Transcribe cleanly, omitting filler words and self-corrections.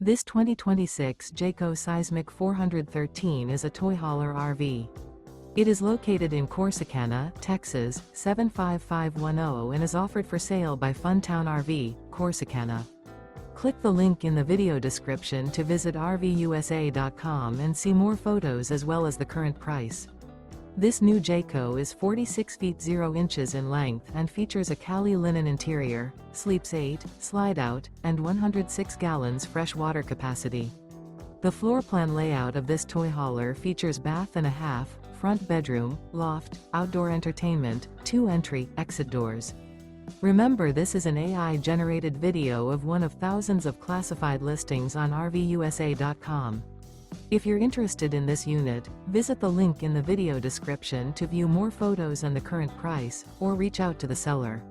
This 2026 Jayco Seismic 413 is a toy hauler RV. It is located in Corsicana, Texas, 75510 and is offered for sale by Funtown RV, Corsicana. Click the link in the video description to visit RVUSA.com and see more photos as well as the current price. This new Jayco is 46 feet 0 inches in length and features a CALLI linen interior, sleeps 8, slide-out, and 106 gallons fresh water capacity. The floor plan layout of this toy hauler features bath and a half, front bedroom, loft, outdoor entertainment, 2 entry/exit doors. Remember, this is an AI-generated video of one of thousands of classified listings on RVUSA.com. If you're interested in this unit, visit the link in the video description to view more photos and the current price, or reach out to the seller.